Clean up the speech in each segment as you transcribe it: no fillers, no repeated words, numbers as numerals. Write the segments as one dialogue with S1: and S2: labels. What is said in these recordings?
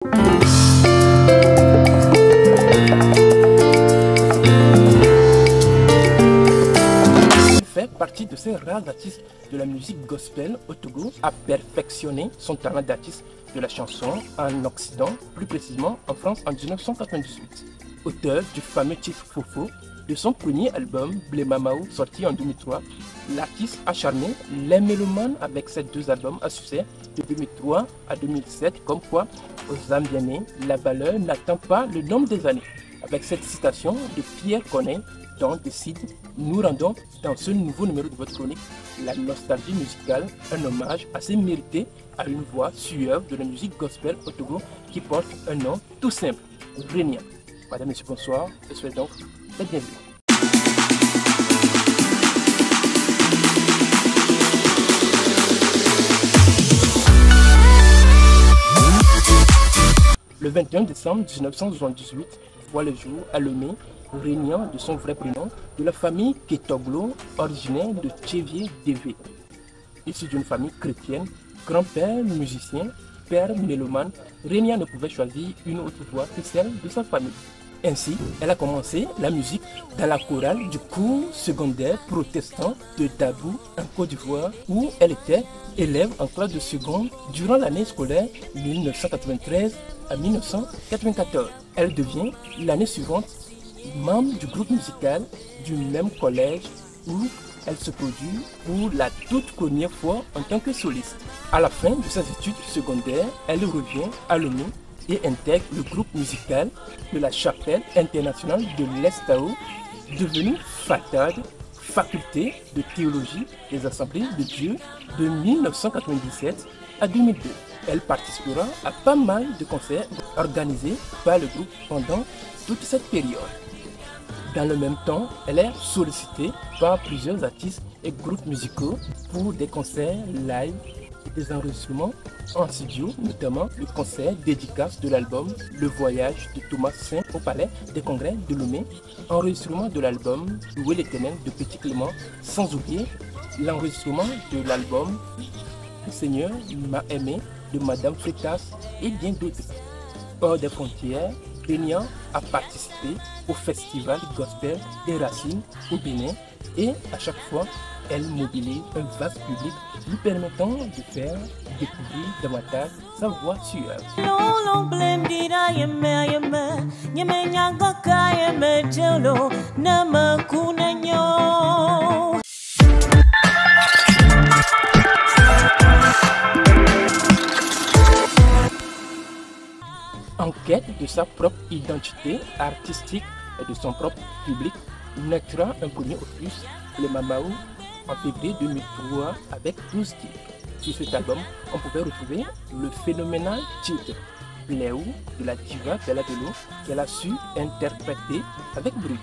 S1: Il fait partie de ces rares artistes de la musique gospel au Togo à perfectionner son talent d'artiste de la chanson en Occident, plus précisément en France en 1998. Auteur du fameux titre Fofo, de son premier album Blémamao sorti en 2003, l'artiste a charmé les mélomanes avec ses deux albums à succès de 2003 à 2007, comme quoi aux âmes bien-nées, la valeur n'attend pas le nombre des années. Avec cette citation de Pierre Corneille dans Décide, nous rendons dans ce nouveau numéro de votre chronique La nostalgie musicale, un hommage assez mérité à une voix suave de la musique gospel au Togo qui porte un nom tout simple, Renia. Madame, Monsieur, bonsoir, je souhaite donc la bienvenue. Le 21 décembre 1978 voit le jour à Lomé, régnant de son vrai prénom, de la famille Ketoglo, originaire de Tchévier-Dévé. Issu d'une famille chrétienne, grand-père musicien, père mélomane, Renia ne pouvait choisir une autre voie que celle de sa famille. Ainsi, elle a commencé la musique dans la chorale du cours secondaire protestant de Dabou en Côte d'Ivoire où elle était élève en classe de seconde durant l'année scolaire 1993 à 1994. Elle devient l'année suivante membre du groupe musical du même collège où elle se produit pour la toute première fois en tant que soliste. À la fin de ses études secondaires, elle revient à Lomé et intègre le groupe musical de la Chapelle internationale de l'Estao, devenu FATAD, Faculté de théologie des Assemblées de Dieu, de 1997 à 2002. Elle participera à pas mal de concerts organisés par le groupe pendant toute cette période. Dans le même temps, elle est sollicitée par plusieurs artistes et groupes musicaux pour des concerts live et des enregistrements en studio, notamment le concert dédicace de l'album Le Voyage de Thomas Saint au Palais des Congrès de Lomé, enregistrement de l'album Louer l'Éternel de Petit Clément, sans oublier l'enregistrement de l'album Le Seigneur m'a aimé de Madame Frétas et bien d'autres. Hors des frontières, Renia a participé au festival gospel des Racines au Bénin et à chaque fois, elle mobilise un vaste public lui permettant de faire découvrir davantage sa voix suave. En quête de sa propre identité artistique et de son propre public, naîtra un premier opus, Blémamao, en février 2003 avec 12 titres. Sur cet album, on pouvait retrouver le phénoménal titre Bléou de la diva Bella Bello qu'elle a su interpréter avec bruit.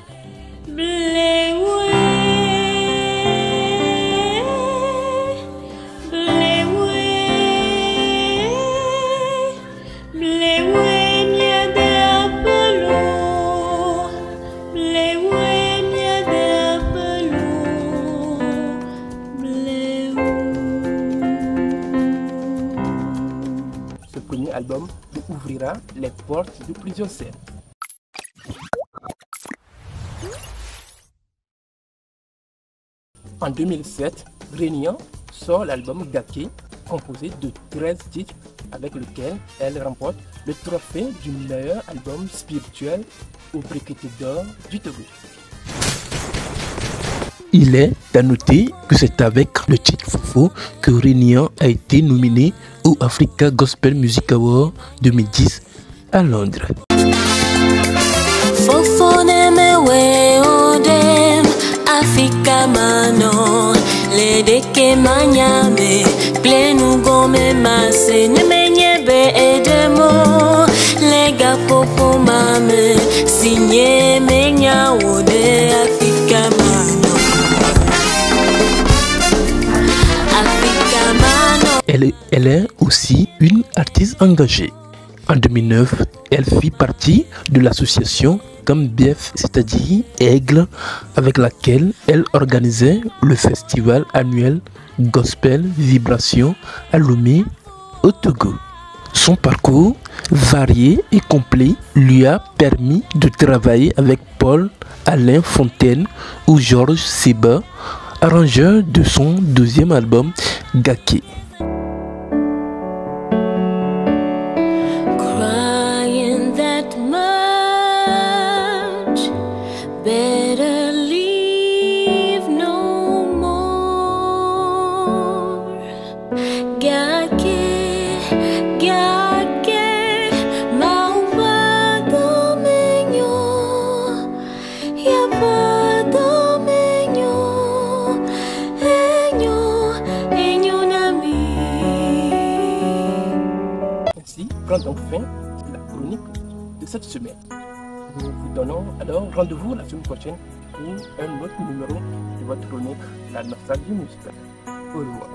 S1: Album ouvrira les portes de plusieurs scènes. En 2007, Renia sort l'album Gaké, composé de 13 titres, avec lequel elle remporte le trophée du meilleur album spirituel au Briqueté d'or du Togo. Il est à noter que c'est avec le titre Fofo que Renia a été nominé au Africa Gospel Music Award 2010 à Londres. Elle est aussi une artiste engagée. En 2009, elle fit partie de l'association Gambief, c'est-à-dire Aigle, avec laquelle elle organisait le festival annuel Gospel Vibration à Lomé, au Togo.
S2: Son parcours varié et complet lui a permis de travailler avec Paul Alain Fontaine ou Georges Seba, arrangeur de son deuxième album Gaké.
S3: Crying that much, better leave no more. Gaké, gaké, mauva dominio, yapa dominio, enyo nami.
S1: Ainsi prend donc fin la chronique de cette semaine. Nous vous donnons alors rendez-vous la semaine prochaine pour un autre numéro de votre chronique La Nostalgie musicale. Au revoir.